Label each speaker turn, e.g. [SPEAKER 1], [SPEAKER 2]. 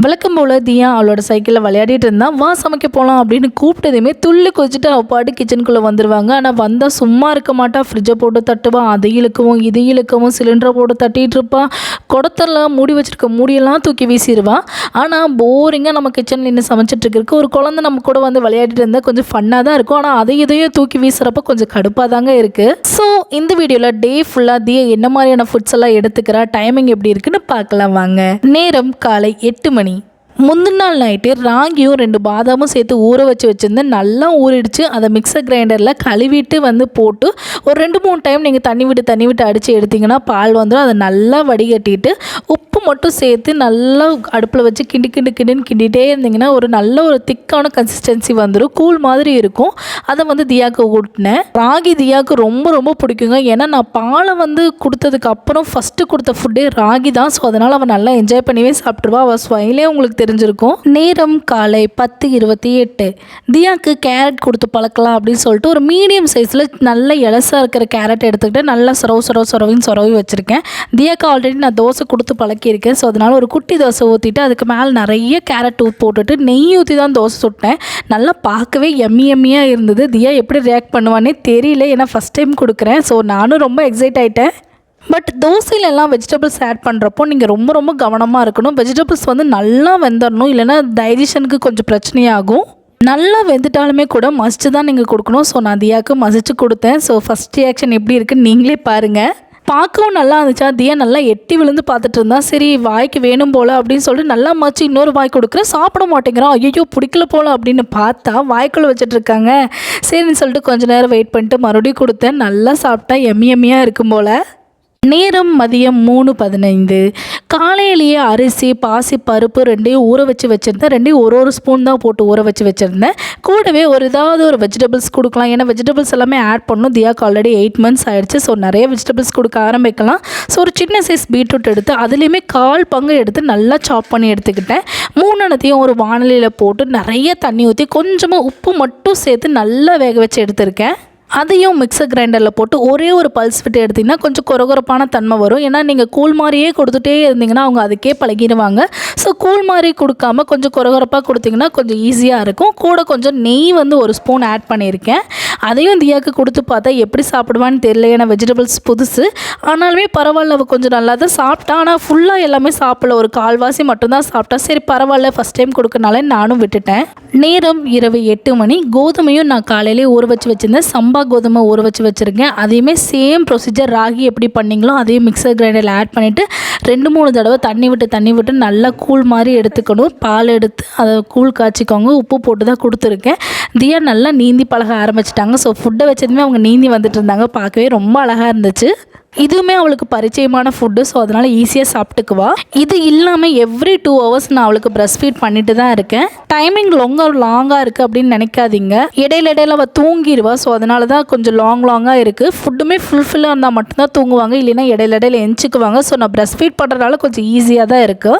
[SPEAKER 1] வழக்கம் போல் தியா அவளோட சைக்கிளில் விளையாடிட்டு இருந்தா. வா சமைக்க போகலாம் அப்படின்னு கூப்பிட்டதுமே துள்ளி கொச்சிட்டு அவள் பாட்டு கிச்சனுக்குள்ளே வந்துடுவாங்க. ஆனால் வந்தால் சும்மா இருக்க மாட்டா. ஃப்ரிட்ஜை போட்டு தட்டுவான், அதை இழுக்கவும் இது இழுக்கவும், சிலிண்டரை போட்டு தட்டிகிட்டு இருப்பான். குடத்தெல்லாம் மூடி வச்சுருக்க மூடியெல்லாம் தூக்கி வீசிடுவான். ஆனால் போரிங்காக நம்ம கிச்சனில் நின்று சமைச்சிட்டு இருக்கிறதுக்கு ஒரு குழந்தை நம்ம கூட வந்து விளையாடிட்டு இருந்தால் கொஞ்சம் ஃபன்னாக தான் இருக்கும். ஆனால் அதை இதையும் தூக்கி வீசுகிறப்ப கொஞ்சம் கடுப்பாக தாங்க இருக்குது. ஸோ இந்த வீடியோவில் டே ஃபுல்லாக தியா என்ன மாதிரியான ஃபுட்ஸ் எல்லாம் எடுத்துக்கிறா, டைமிங் எப்படி இருக்குன்னு பார்க்கலாம் வாங்க. நேரம் காலை 8 மணி. முந்தின நாள் நைட்டு ராகியும் 2 பாதாமும் சேர்த்து ஊற வச்சுருந்தேன். நல்லா ஊறிடுச்சு. அதை மிக்சர் கிரைண்டரில் கழுவிட்டு வந்து போட்டு ஒரு 2-3 டைம் நீங்கள் தண்ணி விட்டு அடித்து எடுத்திங்கன்னா பால் வந்துடும். அதை நல்லா வடிகட்டிட்டு உப்பு மட்டும் சேர்த்து நல்லா அடுப்பில் வச்சு கிண்டிகிட்டே இருந்தீங்கன்னா ஒரு நல்ல ஒரு திக்கான கன்சிஸ்டன்சி வந்துடும். கூழ் மாதிரி இருக்கும். அதை வந்து தியாவுக்கு ஊட்டினேன். ராகி தியாவுக்கு ரொம்ப ரொம்ப பிடிக்குங்க. ஏன்னா நான் பாலை வந்து கொடுத்ததுக்கு அப்புறம் ஃபஸ்ட்டு கொடுத்த ஃபுட்டே ராகி தான். ஸோ அதனால் அவள் நல்லா என்ஜாய் பண்ணியே சாப்பிட்ருவா. அவள் ஸ்வைலே உங்களுக்கு தெரிஞ்சிருக்கும். நேரம் காலை 10:28. தியாக்கு கேரட் கொடுத்து பழக்கலாம் அப்படின்னு சொல்லிட்டு ஒரு மீடியம் சைஸில் நல்ல இலசாக இருக்கிற கேரட் எடுத்துக்கிட்டு நல்லா சொரவி வச்சுருக்கேன். தியாக்கு ஆல்ரெடி நான் தோசை கொடுத்து பழக்கியிருக்கேன். ஸோ அதனால் ஒரு குட்டி தோசை ஊற்றிட்டு அதுக்கு மேலே நிறைய கேரட் போட்டுட்டு நெய் ஊற்றி தான் தோசை சுட்டேன். நல்லா பார்க்கவே எம்மியாக இருந்தது. தியா எப்படி ரியாக்ட் பண்ணுவானே தெரியல. ஏன்னா ஃபஸ்ட் டைம் கொடுக்குறேன். ஸோ நானும் ரொம்ப எக்ஸைட் ஆகிட்டேன். பட் தோசையிலெல்லாம் வெஜிடபிள்ஸ் ஆட் பண்ணுறப்போ நீங்கள் ரொம்ப கவனமாக இருக்கணும். வெஜிடபிள்ஸ் வந்து நல்லா வெந்துடணும், இல்லைனா டைஜஷனுக்கு கொஞ்சம் பிரச்சனையாகும். நல்லா வெந்துட்டாலுமே கூட மசிச்சு தான் நீங்கள் கொடுக்கணும். ஸோ நான் தியாவுக்கு மசிச்சு கொடுத்தேன். ஸோ ஃபஸ்ட் ரியாக்ஷன் எப்படி இருக்குன்னு நீங்களே பாருங்கள். பார்க்கவும் நல்லா இருந்துச்சா. தியா நல்லா எட்டி விழுந்து பார்த்துட்டு இருந்தா. சரி வாய்க்கு வேணும் போல் அப்படின்னு சொல்லிட்டு நல்லா மச்சு இன்னொரு வாய் கொடுக்குறேன். சாப்பிட மாட்டேங்கிறான். ஐயோ பிடிக்கல போல் அப்படின்னு பார்த்தா வாய்க்குள்ளே வச்சிட்ருக்காங்க. சரின்னு சொல்லிட்டு கொஞ்சம் நேரம் வெயிட் பண்ணிட்டு மறுபடியும் கொடுத்தேன். நல்லா சாப்பிட்டா எம்மியாக இருக்கும் போல். நேரம் மதியம் 3:15. காலையிலேயே அரிசி பாசி பருப்பு 2ஐயும் ஊற வச்சுருந்தேன். 2ஐயும் ஒரு ஸ்பூன் தான் போட்டு ஊற வச்சுருந்தேன். கூடவே ஏதாவது ஒரு வெஜிடபிள்ஸ் கொடுக்கலாம். ஏன்னா வெஜிடபிள்ஸ் எல்லாமே ஆட் பண்ணணும். தியாக்கு ஆல்ரெடி 8 months ஆகிடுச்சு. ஸோ நிறைய வெஜிடபிள்ஸ் கொடுக்க ஆரம்பிக்கலாம். ஸோ ஒரு சின்ன சைஸ் பீட்ரூட் எடுத்து அதுலேயுமே 1/4 பங்கு எடுத்து நல்லா சாப் பண்ணி எடுத்துக்கிட்டேன். 3 ஒரு வானலியில் போட்டு நிறைய தண்ணி ஊற்றி கொஞ்சமாக உப்பு மட்டும் சேர்த்து நல்லா வேக வச்சு எடுத்திருக்கேன். அதையும் மிக்சர் கிரைண்டரில் போட்டு ஒரே ஒரு பல்ஸ் விட்டு எடுத்திங்கன்னா கொஞ்சம் கொரகொரப்பான தன்மை வரும். ஏன்னா நீங்கள் கூழ் மாதிரியே கொடுத்துட்டே இருந்தீங்கன்னா அவங்க அதுக்கே பழகிடுவாங்க. ஸோ கூழ் மாதிரி கொடுக்காம கொஞ்சம் கொரகொரப்பாக கொடுத்திங்கன்னா கொஞ்சம் ஈஸியாக இருக்கும். கூட கொஞ்சம் நெய் வந்து 1 ஸ்பூன் ஆட் பண்ணியிருக்கேன். அதையும் தியாவுக்கு கொடுத்து பார்த்தா எப்படி சாப்பிடுவான்னு தெரியல. ஏன்னா வெஜிடபிள்ஸ் புதுசு. ஆனாலுமே பரவாயில்ல, அவள் கொஞ்சம் நல்லா தான் சாப்பிட்டா. ஆனால் ஃபுல்லாக எல்லாமே சாப்பிடல, ஒரு 1/4 மட்டும்தான் சாப்பிட்டா. சரி பரவாயில்ல, ஃபஸ்ட் டைம் கொடுக்கனால நானும் விட்டுட்டேன். நேரம் இரவு 8 மணி. கோதுமையும் நான் காலையிலே ஊற வச்சுருந்தேன். சம்பா கோதுமை ஊற வச்சுருக்கேன். அதையுமே சேம் ப்ரொசீஜர் ராகி எப்படி பண்ணிங்களோ அதையும் மிக்சர் கிரைண்டரில் ஆட் பண்ணிவிட்டு 2-3 தடவை தண்ணி விட்டு நல்லா கூழ் மாதிரி எடுத்துக்கணும். பால் எடுத்து அதை கூழ் காய்ச்சிக்கோங்க. உப்பு போட்டு தான் கொடுத்துருக்கேன். தியா நல்லா நீந்தி பழக ஆரம்பிச்சிட்டாங்க. ஸோ ஃபுட்டை வச்சதுமே அவங்க நீந்தி வந்துட்டு இருந்தாங்க. பார்க்கவே ரொம்ப அழகாக இருந்துச்சு. இதுவுமே அவளுக்கு பரிச்சயமான ஃபுட்டு. ஸோ அதனால் ஈஸியாக சாப்பிட்டுக்குவா. இது இல்லாமல் எவ்ரி 2 hours நான் அவளுக்கு பிரஸ்ட் ஃபீட் பண்ணிட்டு தான் இருக்கேன். டைமிங் லாங்காக இருக்குது அப்படின்னு நினைக்காதீங்க. இடையில அவள் தூங்கிடுவா. ஸோ அதனால தான் கொஞ்சம் லாங்காக இருக்குது. ஃபுட்டுமே ஃபுல்ஃபில்லாக இருந்தால் மட்டும்தான் தூங்குவாங்க, இல்லைன்னா இடையில எஞ்சிக்குவாங்க. ஸோ நான் பிரஸ்ட் ஃபீட் பண்ணுறதுனால கொஞ்சம் ஈஸியாக தான் இருக்குது.